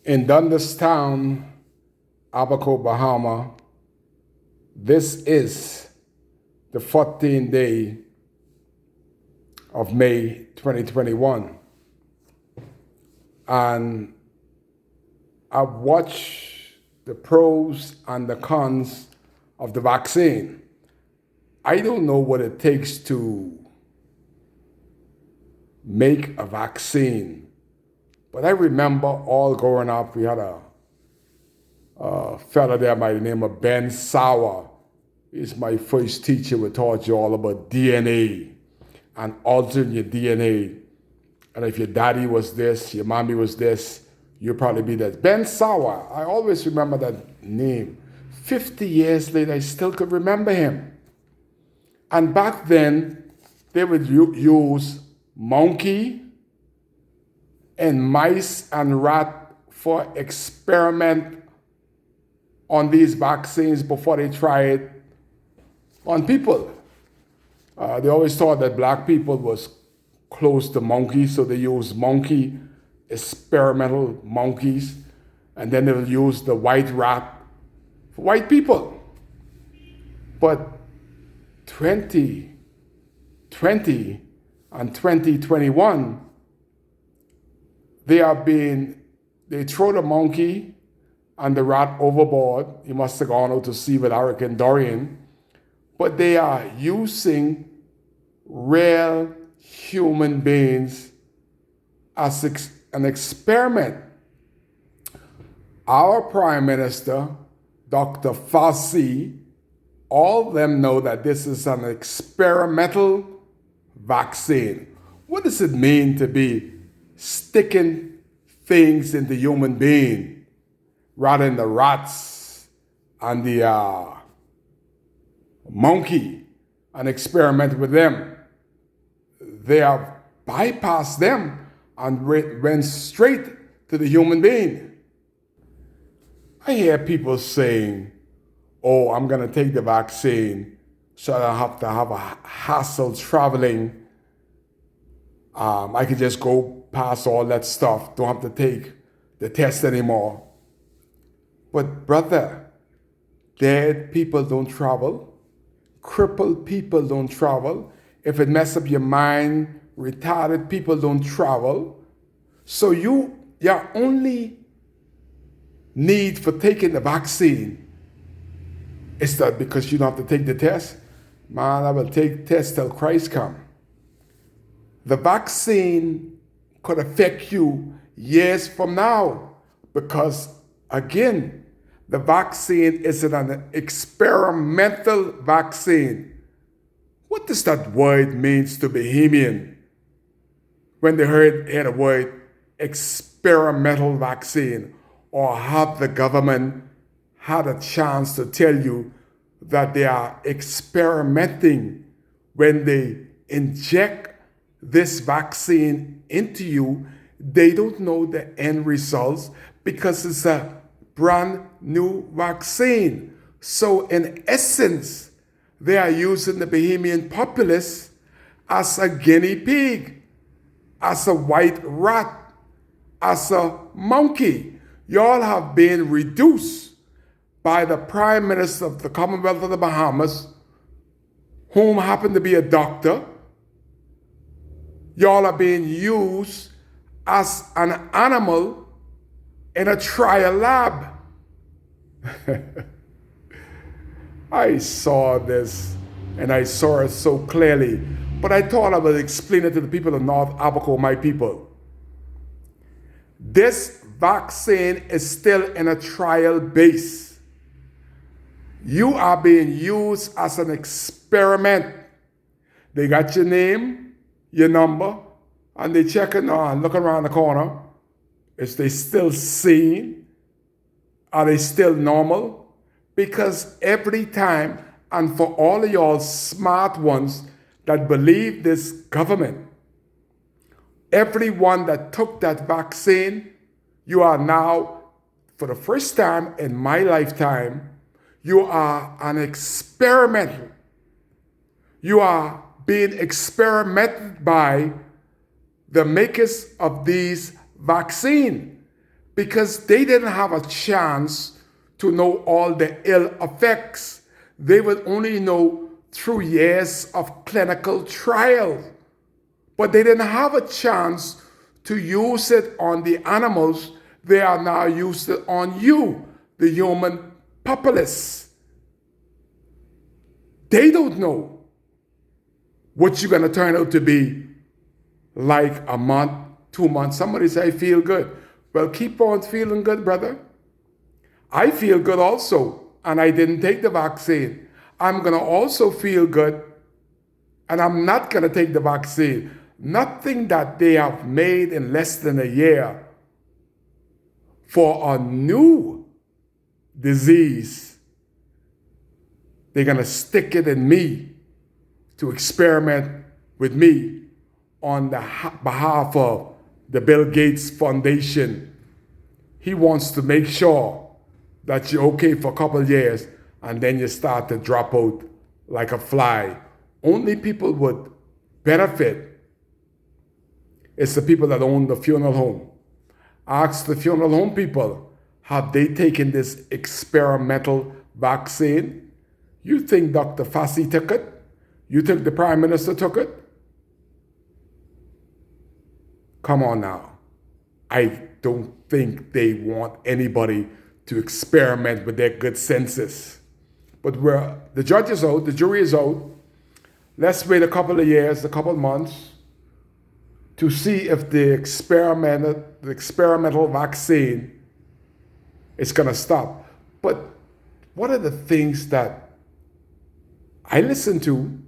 In Dundastown, Abaco, Bahama, this is the 14th day of May 2021. And I've watched the pros and the cons of the vaccine. I don't know what it takes to make a vaccine, but I remember all growing up, we had a fella there by the name of Ben Sauer. He's my first teacher who taught you all about DNA and altering your DNA. And if your daddy was this, your mommy was this, you'll probably be that. Ben Sauer, I always remember that name. 50 years later, I still could remember him. And back then, they would use monkey and mice and rat for experiment on these vaccines before they try it on people. They always thought that black people was close to monkeys, so they used monkey, experimental monkeys, and then they will use the white rat for white people. But 2020 and 2021, they throw the monkey and the rat overboard. He must have gone out to sea with Hurricane Dorian. But they are using real human beings as an experiment. Our Prime Minister, Dr. Fauci, all of them know that this is an experimental vaccine. What does it mean to be sticking things in the human being rather than the rats and the monkey and experiment with them? They have bypassed them and went straight to the human being. I hear people saying, oh, I'm going to take the vaccine so I don't have to have a hassle traveling. I can just go past all that stuff, don't have to take the test anymore. But brother, dead people don't travel. Crippled people don't travel. If it messes up your mind, retarded people don't travel. So your only need for taking the vaccine is that because you don't have to take the test. Man, I will take tests till Christ come. The vaccine could affect you years from now because, again, the vaccine is an experimental vaccine. What does that word mean to Bahamian when they hear the word experimental vaccine, or have the government had a chance to tell you that they are experimenting when they inject this vaccine into you? They don't know the end results because it's a brand new vaccine. So in essence, they are using the Bahamian populace as a guinea pig, as a white rat, as a monkey. Y'all have been reduced by the Prime Minister of the Commonwealth of the Bahamas, whom happened to be a doctor. Y'all are being used as an animal in a trial lab. I saw this and I saw it so clearly, but I thought I would explain it to the people of North Abaco, my people. This vaccine is still in a trial base. You are being used as an experiment. They got your name, your number, and they checking on, looking around the corner. Is they still sane? Are they still normal? Because every time, and for all of y'all smart ones that believe this government, everyone that took that vaccine, you are now, for the first time in my lifetime, you are an experiment. You are being experimented by the makers of these vaccine, because they didn't have a chance to know all the ill effects. They would only know through years of clinical trial. But they didn't have a chance to use it on the animals. They are now used it on you, the human populace. They don't know what you're going to turn out to be like a month, 2 months. Somebody say, I feel good. Well, keep on feeling good, brother. I feel good also, and I didn't take the vaccine. I'm going to also feel good, and I'm not going to take the vaccine. Nothing that they have made in less than a year for a new disease, they're going to stick it in me to experiment with me on the behalf of the Bill Gates Foundation. He wants to make sure that you're okay for a couple of years and then you start to drop out like a fly. Only people would benefit is the people that own the funeral home. Ask the funeral home people, have they taken this experimental vaccine? You think Dr. Fauci took it? You think the Prime Minister took it? Come on now. I don't think they want anybody to experiment with their good senses. But the judge is out, the jury is out. Let's wait a couple of years, a couple of months, to see if the experimental vaccine is going to stop. But what are the things that I listen to?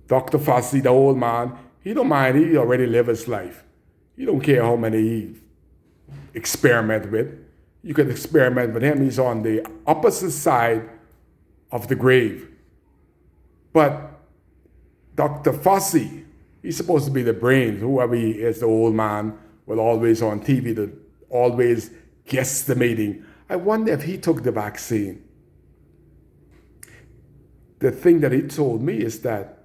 Dr. Fauci, the old man, he don't mind. He already lived his life. He don't care how many he experiment with. You can experiment with him. He's on the opposite side of the grave. But Dr. Fauci, he's supposed to be the brains. Whoever he is, the old man, will always on TV, always guesstimating. I wonder if he took the vaccine. The thing that he told me is that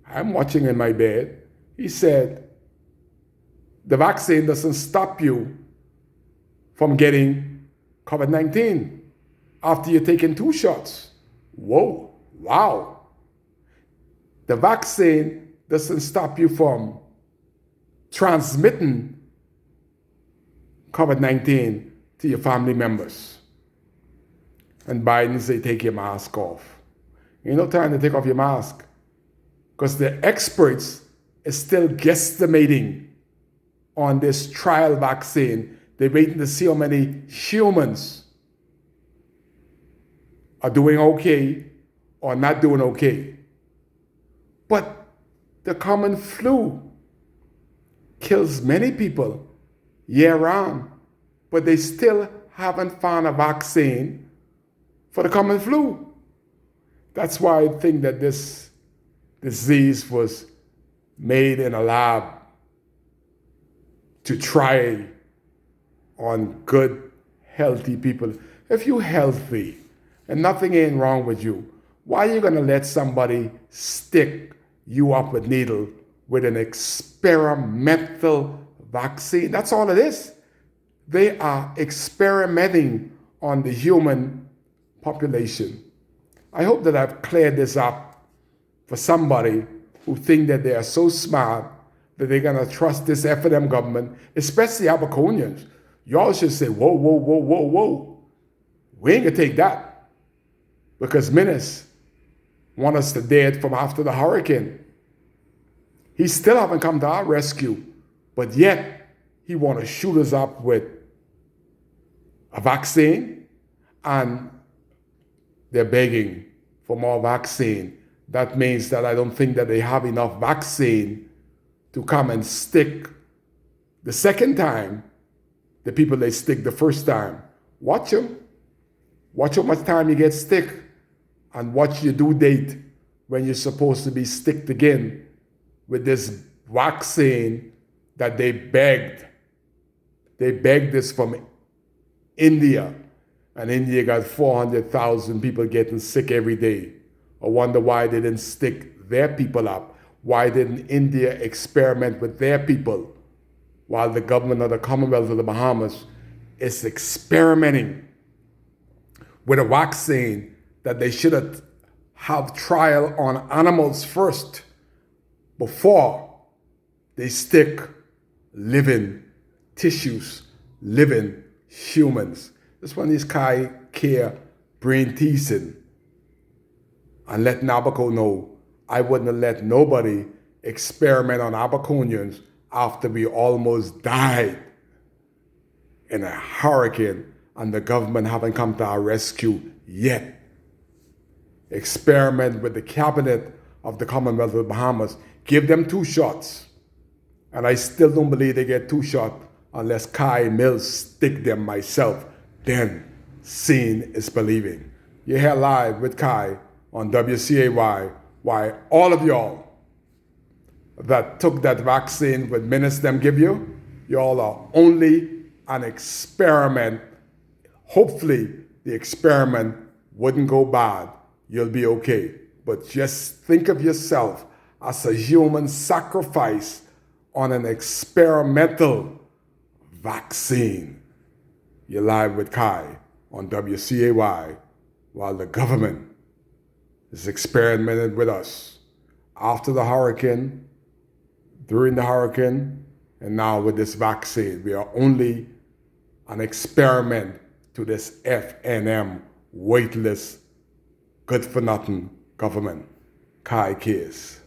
I'm watching in my bed. He said, the vaccine doesn't stop you from getting COVID-19 after you've taken 2 shots. Whoa, wow. The vaccine doesn't stop you from transmitting COVID-19 to your family members. And Biden say, take your mask off. Ain't no time to take off your mask, because the experts is still guesstimating on this trial vaccine. They're waiting to see how many humans are doing okay or not doing okay. But the common flu kills many people year-round, but they still haven't found a vaccine for the common flu. That's why I think that this disease was made in a lab to try on good, healthy people. If you're healthy and nothing ain't wrong with you, why are you going to let somebody stick you up with needle with an experimental vaccine? That's all it is. They are experimenting on the human population. I hope that I've cleared this up for somebody who think that they are so smart that they're going to trust this FNM government, especially Abaconians. Y'all should say, whoa, whoa, whoa, whoa, whoa. We ain't going to take that, because Minnis want us to dead from after the hurricane. He still haven't come to our rescue, but yet he want to shoot us up with a vaccine, and they're begging for more vaccine. That means that I don't think that they have enough vaccine to come and stick the second time the people they stick the first time. Watch them. Watch how much time you get stick, and watch your due date when you're supposed to be sticked again with this vaccine that they begged. They begged this from India, and India got 400,000 people getting sick every day. I wonder why they didn't stick their people up. Why didn't India experiment with their people while the government of the Commonwealth of the Bahamas is experimenting with a vaccine that they should have trial on animals first before they stick living tissues, living humans. This one is Kai Care brain teasing and let Abaco know I wouldn't let nobody experiment on Abaconians after we almost died in a hurricane and the government haven't come to our rescue yet. Experiment with the cabinet of the Commonwealth of the Bahamas. Give them 2 shots. And I still don't believe they get 2 shots unless Kai Mills stick them myself. Then seeing is believing. You're here live with Kai on WCAY. Why all of y'all that took that vaccine with minutes them give you, y'all are only an experiment. Hopefully the experiment wouldn't go bad. You'll be okay. But just think of yourself as a human sacrifice on an experimental vaccine. You're live with Kai on WCAY while the government is experimenting with us after the hurricane, during the hurricane, and now with this vaccine. We are only an experiment to this FNM weightless, good-for-nothing government. Kai Case.